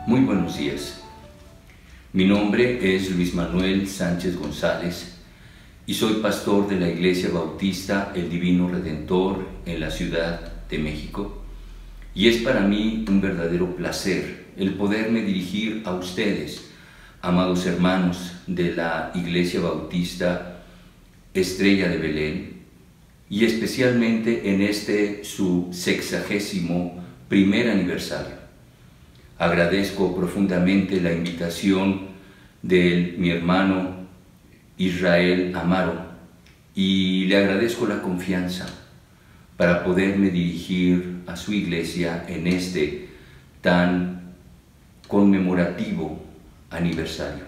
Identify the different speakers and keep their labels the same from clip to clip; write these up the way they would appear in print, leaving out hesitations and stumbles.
Speaker 1: Muy buenos días. Mi nombre es Luis Manuel Sánchez González y soy pastor de la Iglesia Bautista El Divino Redentor en la Ciudad de México. Y es para mí un verdadero placer el poderme dirigir a ustedes, amados hermanos de la Iglesia Bautista Estrella de Belén, y especialmente en este su 61º aniversario. Agradezco profundamente la invitación de mi hermano Israel Amaro y le agradezco la confianza para poderme dirigir a su iglesia en este tan conmemorativo aniversario.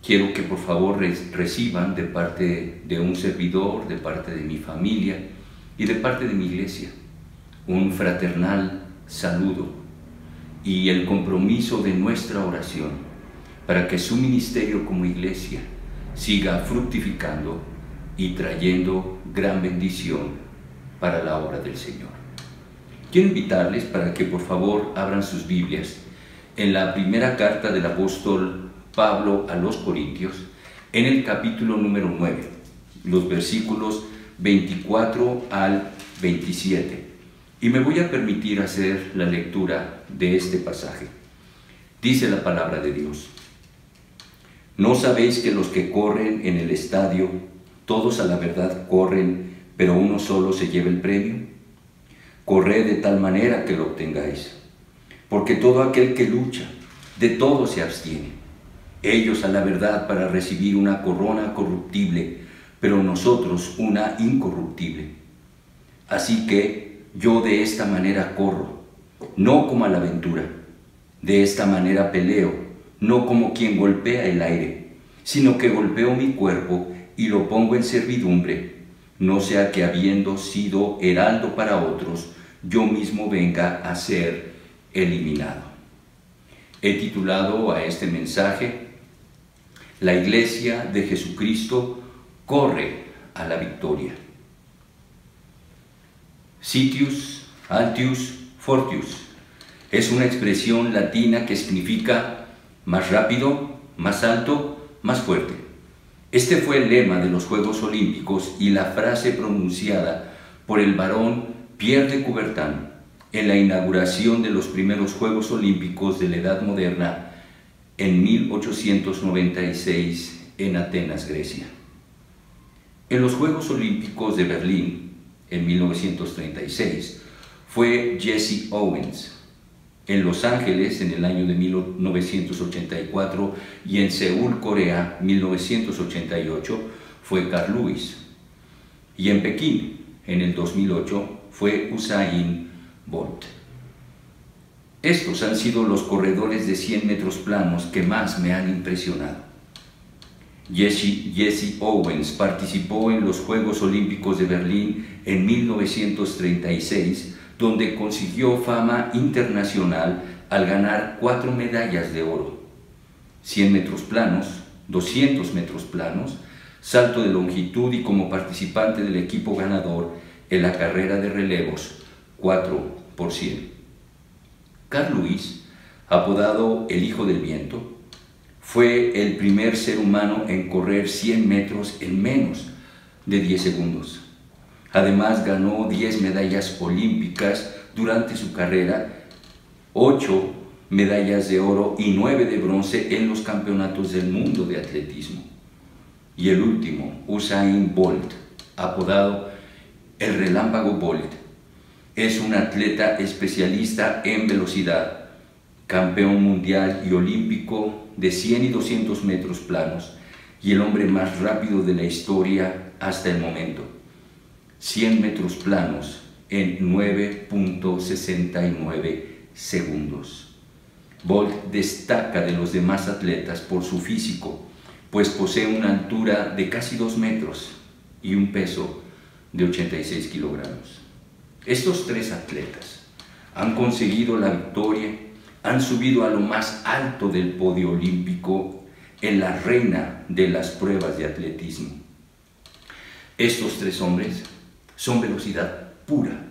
Speaker 1: Quiero que por favor reciban de parte de un servidor, de parte de mi familia y de parte de mi iglesia un fraternal saludo y el compromiso de nuestra oración para que su ministerio como iglesia siga fructificando y trayendo gran bendición para la obra del Señor. Quiero invitarles para que por favor abran sus Biblias en la primera carta del apóstol Pablo a los Corintios, en el capítulo número 9, los versículos 24 al 27. Y me voy a permitir hacer la lectura de este pasaje. Dice la palabra de Dios: ¿No sabéis que los que corren en el estadio, todos a la verdad corren, pero uno solo se lleva el premio? Corred de tal manera que lo obtengáis, porque todo aquel que lucha, de todo se abstiene. Ellos a la verdad para recibir una corona corruptible, pero nosotros una incorruptible. Así que yo de esta manera corro, no como a la aventura. De esta manera peleo, no como quien golpea el aire, sino que golpeo mi cuerpo y lo pongo en servidumbre, no sea que habiendo sido heraldo para otros, yo mismo venga a ser eliminado. He titulado a este mensaje: La Iglesia de Jesucristo corre a la victoria. Citius, Altius, Fortius es una expresión latina que significa más rápido, más alto, más fuerte. Este fue el lema de los Juegos Olímpicos y la frase pronunciada por el barón Pierre de Coubertin en la inauguración de los primeros Juegos Olímpicos de la Edad Moderna en 1896 en Atenas, Grecia. En los Juegos Olímpicos de Berlín en 1936 fue Jesse Owens. En Los Ángeles en el año de 1984 y en Seúl, Corea, 1988 fue Carl Lewis. Y en Pekín en el 2008 fue Usain Bolt. Estos han sido los corredores de 100 metros planos que más me han impresionado. Jesse Owens participó en los Juegos Olímpicos de Berlín en 1936, donde consiguió fama internacional al ganar 4 medallas de oro: 100 metros planos, 200 metros planos, salto de longitud y como participante del equipo ganador en la carrera de relevos 4x100. Carl Lewis, apodado el Hijo del Viento, fue el primer ser humano en correr 100 metros en menos de 10 segundos. Además ganó 10 medallas olímpicas durante su carrera, 8 medallas de oro y 9 de bronce en los campeonatos del mundo de atletismo. Y el último, Usain Bolt, apodado el Relámpago Bolt, es un atleta especialista en velocidad, campeón mundial y olímpico de 100 y 200 metros planos y el hombre más rápido de la historia hasta el momento. 100 metros planos en 9.69 segundos. Bolt destaca de los demás atletas por su físico, pues posee una altura de casi 2 metros y un peso de 86 kilogramos. Estos 3 atletas han conseguido la victoria, han subido a lo más alto del podio olímpico en la reina de las pruebas de atletismo. Estos 3 hombres son velocidad pura.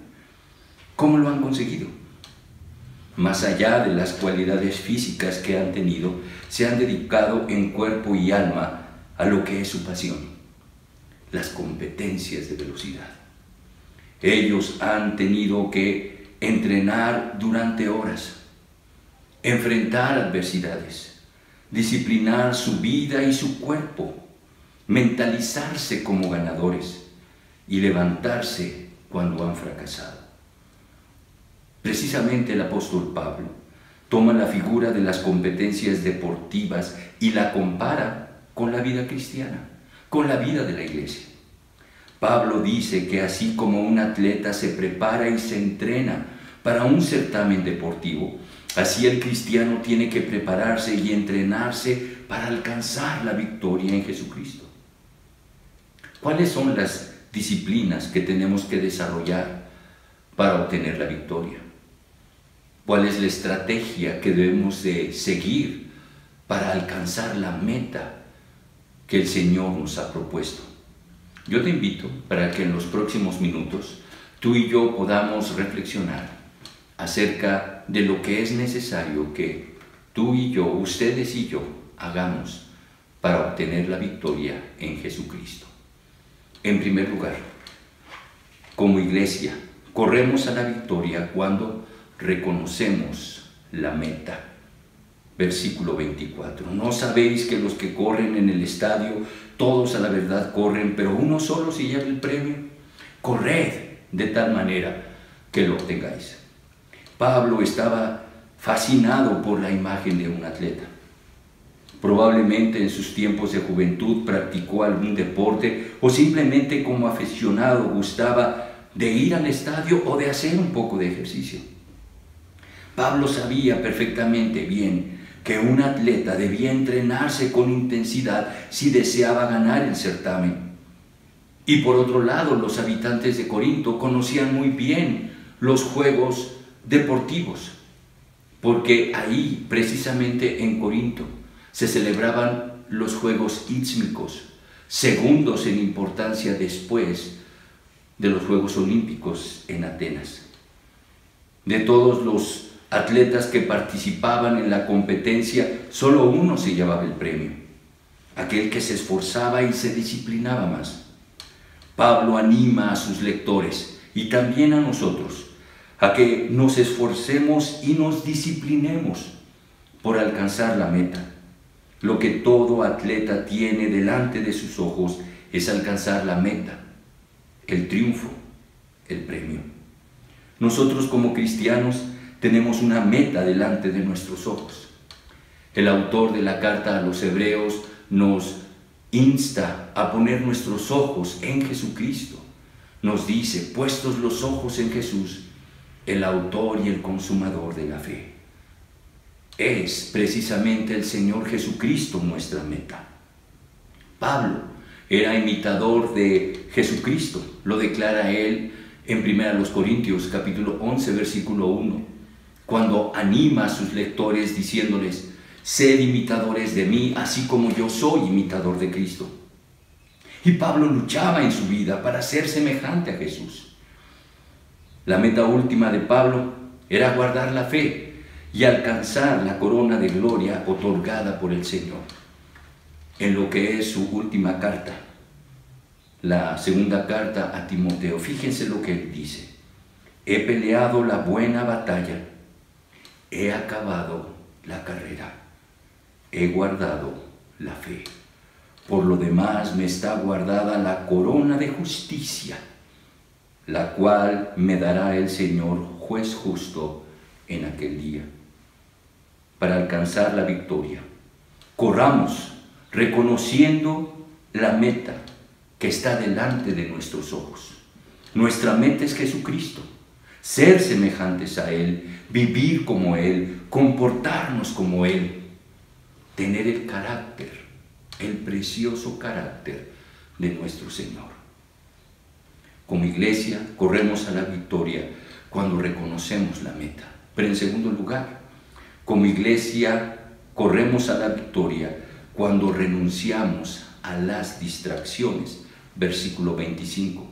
Speaker 1: ¿Cómo lo han conseguido? más allá de las cualidades físicas que han tenido, se han dedicado en cuerpo y alma a lo que es su pasión, las competencias de velocidad. Ellos han tenido que entrenar durante horas, enfrentar adversidades, disciplinar su vida y su cuerpo, mentalizarse como ganadores y levantarse cuando han fracasado. Precisamente el apóstol Pablo toma la figura de las competencias deportivas y la compara con la vida cristiana, con la vida de la iglesia. Pablo dice que así como un atleta se prepara y se entrena para un certamen deportivo, así el cristiano tiene que prepararse y entrenarse para alcanzar la victoria en Jesucristo. ¿Cuáles son las disciplinas que tenemos que desarrollar para obtener la victoria? ¿Cuál es la estrategia que debemos de seguir para alcanzar la meta que el Señor nos ha propuesto? Yo te invito para que en los próximos minutos tú y yo podamos reflexionar acerca de lo que es necesario que tú y yo, ustedes y yo, hagamos para obtener la victoria en Jesucristo. En primer lugar, como iglesia, corremos a la victoria cuando reconocemos la meta. Versículo 24. ¿No sabéis que los que corren en el estadio, todos a la verdad corren, pero uno solo se lleva el premio? Corred de tal manera que lo obtengáis. Pablo estaba fascinado por la imagen de un atleta. Probablemente en sus tiempos de juventud practicó algún deporte o simplemente como aficionado gustaba de ir al estadio o de hacer un poco de ejercicio. Pablo sabía perfectamente bien que un atleta debía entrenarse con intensidad si deseaba ganar el certamen. Y por otro lado, los habitantes de Corinto conocían muy bien los juegos deportivos, porque ahí, precisamente en Corinto, se celebraban los Juegos Ístmicos, segundos en importancia después de los Juegos Olímpicos en Atenas. De todos los atletas que participaban en la competencia, solo uno se llevaba el premio, aquel que se esforzaba y se disciplinaba más. Pablo anima a sus lectores y también a nosotros a que nos esforcemos y nos disciplinemos por alcanzar la meta. Lo que todo atleta tiene delante de sus ojos es alcanzar la meta, el triunfo, el premio. Nosotros como cristianos tenemos una meta delante de nuestros ojos. El autor de la carta a los Hebreos nos insta a poner nuestros ojos en Jesucristo. Nos dice, puestos los ojos en Jesús, el autor y el consumador de la fe. Es precisamente el Señor Jesucristo nuestra meta. Pablo era imitador de Jesucristo, lo declara él en 1 Corintios capítulo 11 versículo 1, cuando anima a sus lectores diciéndoles, sed imitadores de mí, así como yo soy imitador de Cristo. Y Pablo luchaba en su vida para ser semejante a Jesús. La meta última de Pablo era guardar la fe y alcanzar la corona de gloria otorgada por el Señor. En lo que es su última carta, la segunda carta a Timoteo, fíjense lo que él dice. He peleado la buena batalla, he acabado la carrera, he guardado la fe. Por lo demás me está guardada la corona de justicia, la cual me dará el Señor, juez justo, en aquel día. Para alcanzar la victoria, corramos reconociendo la meta que está delante de nuestros ojos. Nuestra meta es Jesucristo, ser semejantes a Él, vivir como Él, comportarnos como Él, tener el carácter, el precioso carácter de nuestro Señor. Como iglesia, corremos a la victoria cuando reconocemos la meta. Pero en segundo lugar, como iglesia, corremos a la victoria cuando renunciamos a las distracciones. Versículo 25.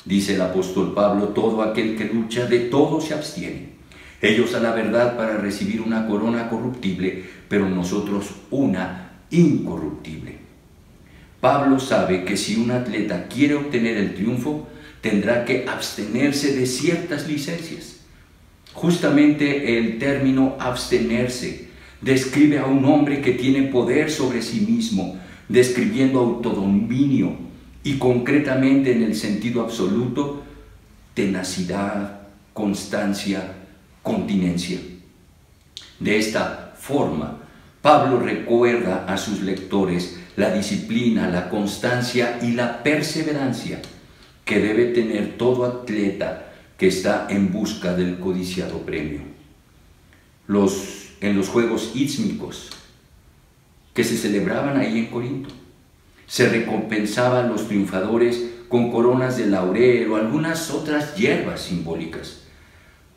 Speaker 1: Dice el apóstol Pablo, todo aquel que lucha, de todo se abstiene. Ellos a la verdad para recibir una corona corruptible, pero nosotros una incorruptible. Pablo sabe que si un atleta quiere obtener el triunfo, tendrá que abstenerse de ciertas licencias. Justamente el término abstenerse describe a un hombre que tiene poder sobre sí mismo, describiendo autodominio y concretamente en el sentido absoluto, tenacidad, constancia, continencia. De esta forma, Pablo recuerda a sus lectores la disciplina, la constancia y la perseverancia que debe tener todo atleta que está en busca del codiciado premio. En los Juegos Ístmicos que se celebraban ahí en Corinto, se recompensaban los triunfadores con coronas de laurel o algunas otras hierbas simbólicas.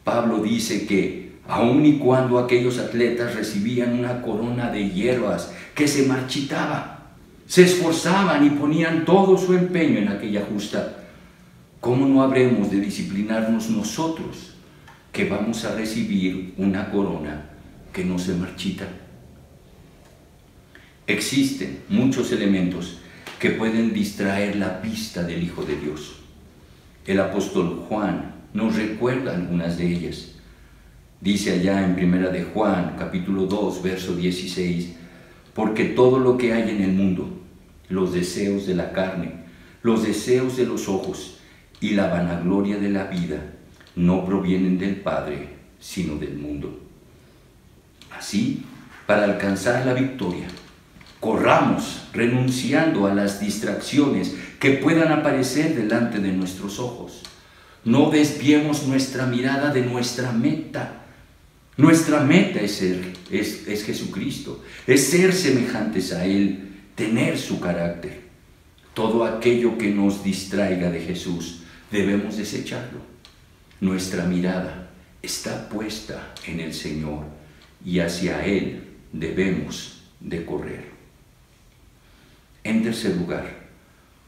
Speaker 1: Pablo dice que aun y cuando aquellos atletas recibían una corona de hierbas que se marchitaba, se esforzaban y ponían todo su empeño en aquella justa, ¿cómo no habremos de disciplinarnos nosotros que vamos a recibir una corona que no se marchita? Existen muchos elementos que pueden distraer la vista del Hijo de Dios. El apóstol Juan nos recuerda algunas de ellas. Dice allá en 1 de Juan, capítulo 2, verso 16, porque todo lo que hay en el mundo, los deseos de la carne, los deseos de los ojos y la vanagloria de la vida, no provienen del Padre, sino del mundo. Así, para alcanzar la victoria, corramos renunciando a las distracciones que puedan aparecer delante de nuestros ojos. No desviemos nuestra mirada de nuestra meta. Nuestra meta es Jesucristo, es ser semejantes a Él, tener su carácter. Todo aquello que nos distraiga de Jesús debemos desecharlo. Nuestra mirada está puesta en el Señor y hacia Él debemos de correr. En tercer lugar,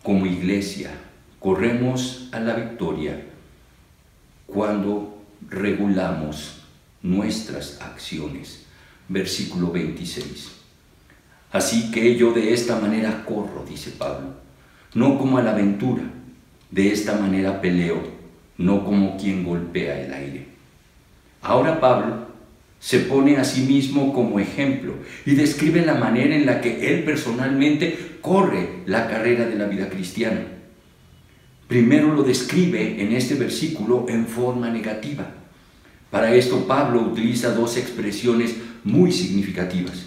Speaker 1: como iglesia, corremos a la victoria cuando regulamos nuestras acciones. Versículo 26. Así que yo de esta manera corro, dice Pablo, no como a la aventura, de esta manera peleo, no como quien golpea el aire. Ahora Pablo se pone a sí mismo como ejemplo y describe la manera en la que él personalmente corre la carrera de la vida cristiana. Primero lo describe en este versículo en forma negativa. Para esto Pablo utiliza dos expresiones muy significativas.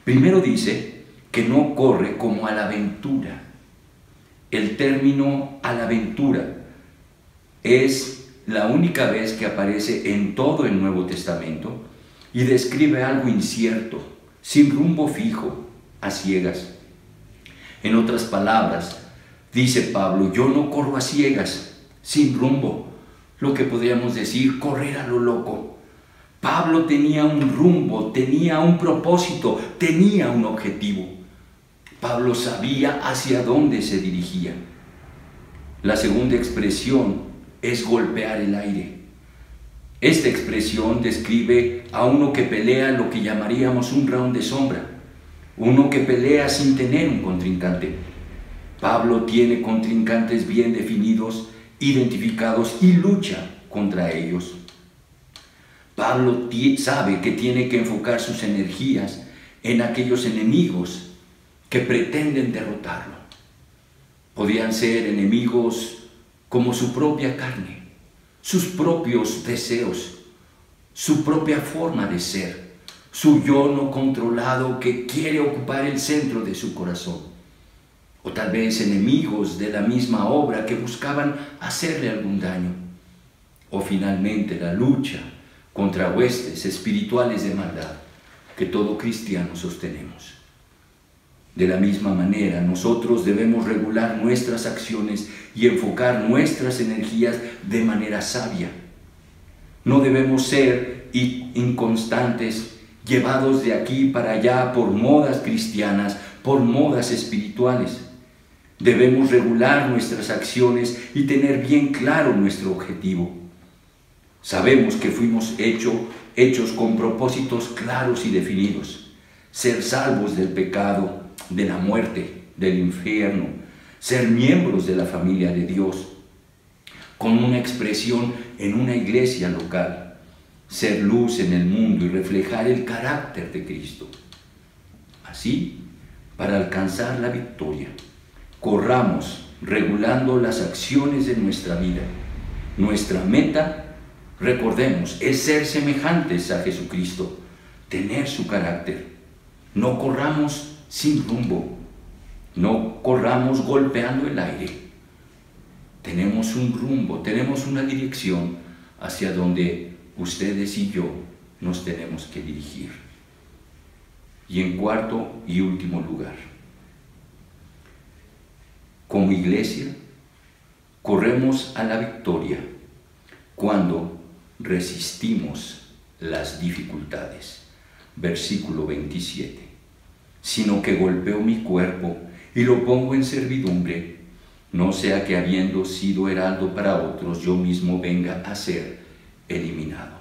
Speaker 1: Primero dice que no corre como a la aventura. El término a la aventura es la única vez que aparece en todo el Nuevo Testamento y describe algo incierto, sin rumbo fijo, a ciegas. En otras palabras, dice Pablo, yo no corro a ciegas, sin rumbo, lo que podríamos decir correr a lo loco. Pablo tenía un rumbo, tenía un propósito, tenía un objetivo. Pablo sabía hacia dónde se dirigía. La segunda expresión es golpear el aire. Esta expresión describe a uno que pelea lo que llamaríamos un round de sombra, uno que pelea sin tener un contrincante. Pablo tiene contrincantes bien definidos, identificados y lucha contra ellos. Pablo sabe que tiene que enfocar sus energías en aquellos enemigos que pretenden derrotarlo. Podían ser enemigos como su propia carne, sus propios deseos, su propia forma de ser, su yo no controlado que quiere ocupar el centro de su corazón. O tal vez enemigos de la misma obra que buscaban hacerle algún daño. O finalmente la lucha contra huestes espirituales de maldad que todo cristiano sostenemos. De la misma manera, nosotros debemos regular nuestras acciones y enfocar nuestras energías de manera sabia. No debemos ser inconstantes, llevados de aquí para allá por modas cristianas, por modas espirituales. Debemos regular nuestras acciones y tener bien claro nuestro objetivo. Sabemos que fuimos hechos con propósitos claros y definidos. Ser salvos del pecado, de la muerte, del infierno. Ser miembros de la familia de Dios, con una expresión en una iglesia local. Ser luz en el mundo y reflejar el carácter de Cristo. Así, para alcanzar la victoria, corramos regulando las acciones de nuestra vida. Nuestra meta, recordemos, es ser semejantes a Jesucristo, tener su carácter. No corramos sin rumbo, no corramos golpeando el aire. Tenemos un rumbo, tenemos una dirección hacia donde ustedes y yo nos tenemos que dirigir. Y en cuarto y último lugar, como iglesia, corremos a la victoria cuando resistimos las dificultades. Versículo 27. Sino que golpeo mi cuerpo y lo pongo en servidumbre, no sea que habiendo sido heraldo para otros, yo mismo venga a ser eliminado.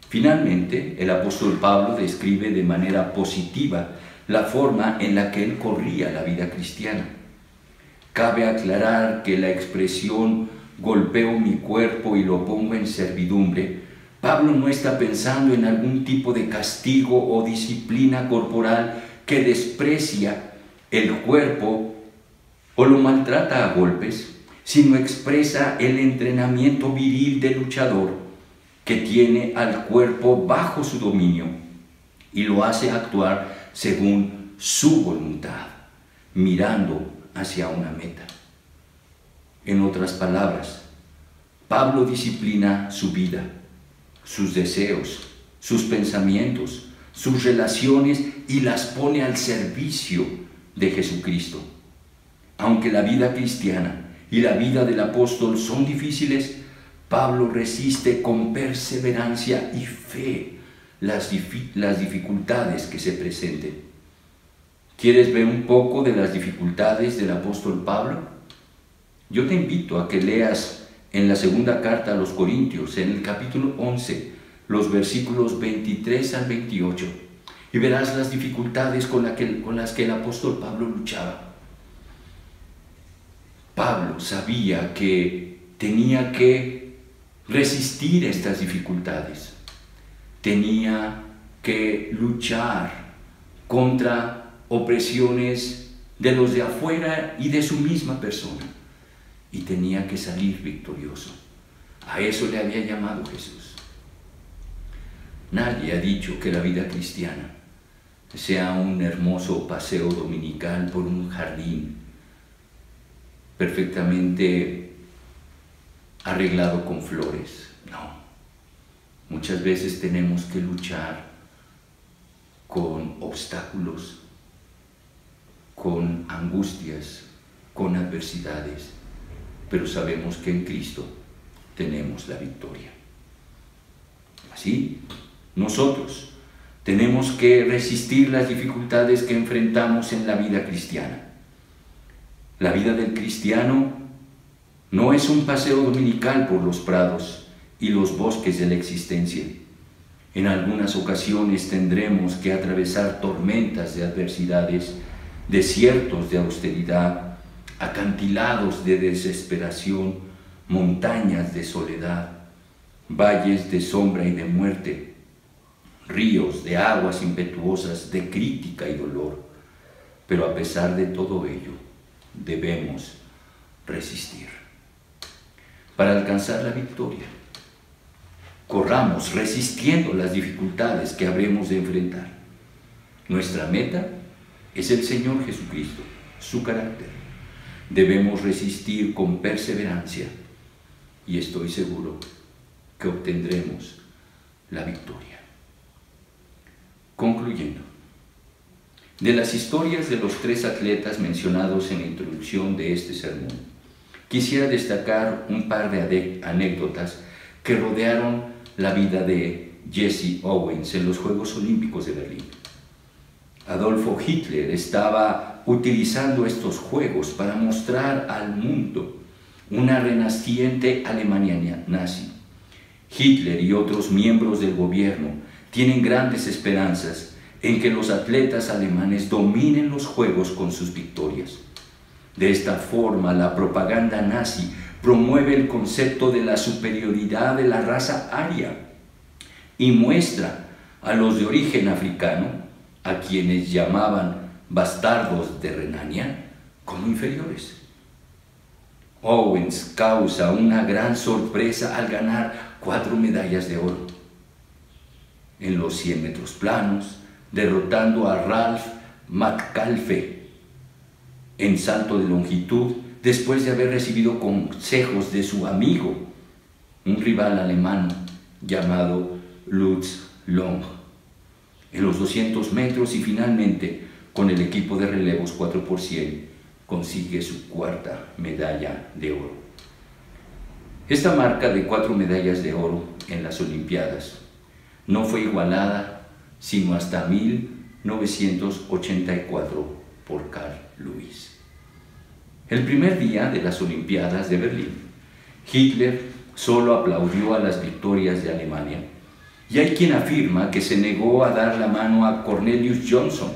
Speaker 1: Finalmente, el apóstol Pablo describe de manera positiva la forma en la que él corría la vida cristiana. Cabe aclarar que la expresión golpeo mi cuerpo y lo pongo en servidumbre, Pablo no está pensando en algún tipo de castigo o disciplina corporal que desprecia el cuerpo o lo maltrata a golpes, sino expresa el entrenamiento viril del luchador que tiene al cuerpo bajo su dominio y lo hace actuar según su voluntad, mirando hacia una meta. En otras palabras, Pablo disciplina su vida, sus deseos, sus pensamientos, sus relaciones y las pone al servicio de Jesucristo. Aunque la vida cristiana y la vida del apóstol son difíciles, Pablo resiste con perseverancia y fe las dificultades que se presenten. ¿Quieres ver un poco de las dificultades del apóstol Pablo? Yo te invito a que leas en la segunda carta a los Corintios, en el capítulo 11, los versículos 23 al 28, y verás las dificultades con las que el apóstol Pablo luchaba. Pablo sabía que tenía que resistir estas dificultades, tenía que luchar contra opresiones de los de afuera y de su misma persona, y tenía que salir victorioso. A eso le había llamado Jesús. Nadie ha dicho que la vida cristiana sea un hermoso paseo dominical por un jardín perfectamente arreglado con flores. No. Muchas veces tenemos que luchar con obstáculos, con angustias, con adversidades, pero sabemos que en Cristo tenemos la victoria. Así, nosotros tenemos que resistir las dificultades que enfrentamos en la vida cristiana. La vida del cristiano no es un paseo dominical por los prados y los bosques de la existencia. En algunas ocasiones tendremos que atravesar tormentas de adversidades, desiertos de austeridad, acantilados de desesperación, montañas de soledad, valles de sombra y de muerte, ríos de aguas impetuosas de crítica y dolor. Pero a pesar de todo ello, debemos resistir. Para alcanzar la victoria, corramos resistiendo las dificultades que habremos de enfrentar. Nuestra meta es el Señor Jesucristo, su carácter. Debemos resistir con perseverancia y estoy seguro que obtendremos la victoria. Concluyendo, de las historias de los tres atletas mencionados en la introducción de este sermón, quisiera destacar un par de anécdotas que rodearon la vida de Jesse Owens en los Juegos Olímpicos de Berlín. Adolfo Hitler estaba utilizando estos juegos para mostrar al mundo una renaciente Alemania nazi. Hitler y otros miembros del gobierno tienen grandes esperanzas en que los atletas alemanes dominen los Juegos con sus victorias. De esta forma, la propaganda nazi promueve el concepto de la superioridad de la raza aria y muestra a los de origen africano, a quienes llamaban bastardos de Renania, como inferiores. Owens causa una gran sorpresa al ganar 4 medallas de oro en los 100 metros planos, derrotando a Ralph Metcalfe en salto de longitud, después de haber recibido consejos de su amigo, un rival alemán llamado Lutz Long, en los 200 metros, y finalmente con el equipo de relevos 4x100 consigue su 4ª medalla de oro. Esta marca de 4 medallas de oro en las Olimpiadas no fue igualada sino hasta 1984 por Carl Lewis. El primer día de las Olimpiadas de Berlín, Hitler solo aplaudió a las victorias de Alemania, y hay quien afirma que se negó a dar la mano a Cornelius Johnson,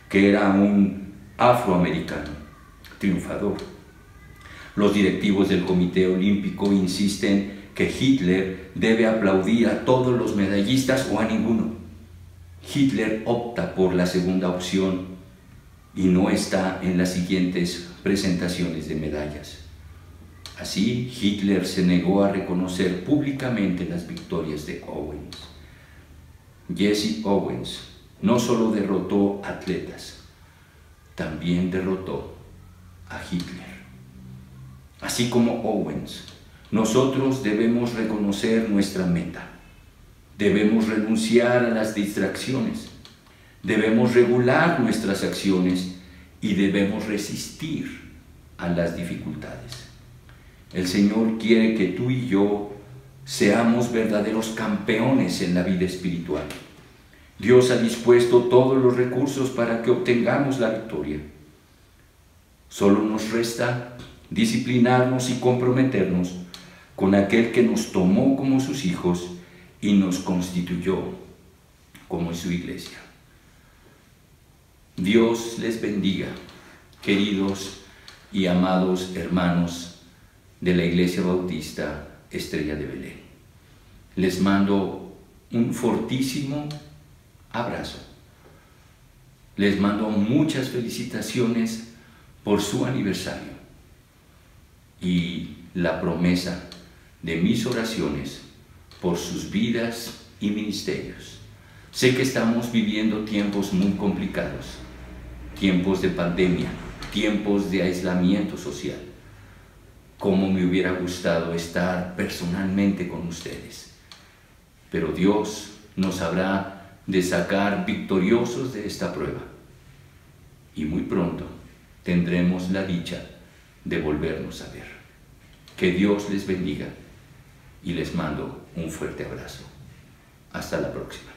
Speaker 1: que era un afroamericano triunfador. Los directivos del Comité Olímpico insisten que Hitler debe aplaudir a todos los medallistas o a ninguno. Hitler opta por la segunda opción y no está en las siguientes presentaciones de medallas. Así, Hitler se negó a reconocer públicamente las victorias de Owens. Jesse Owens no solo derrotó atletas, también derrotó a Hitler. Así como Owens, nosotros debemos reconocer nuestra meta. Debemos renunciar a las distracciones, debemos regular nuestras acciones y debemos resistir a las dificultades. El Señor quiere que tú y yo seamos verdaderos campeones en la vida espiritual. Dios ha dispuesto todos los recursos para que obtengamos la victoria. Solo nos resta disciplinarnos y comprometernos con aquel que nos tomó como sus hijos y nos constituyó como su iglesia. Dios les bendiga, queridos y amados hermanos de la Iglesia Bautista Estrella de Belén. Les mando un fortísimo abrazo. Les mando muchas felicitaciones por su aniversario y la promesa de mis oraciones por sus vidas y ministerios. Sé que estamos viviendo tiempos muy complicados, tiempos de pandemia, tiempos de aislamiento social. Cómo me hubiera gustado estar personalmente con ustedes. Pero Dios nos habrá de sacar victoriosos de esta prueba. Y muy pronto tendremos la dicha de volvernos a ver. Que Dios les bendiga y les mando un fuerte abrazo. Hasta la próxima.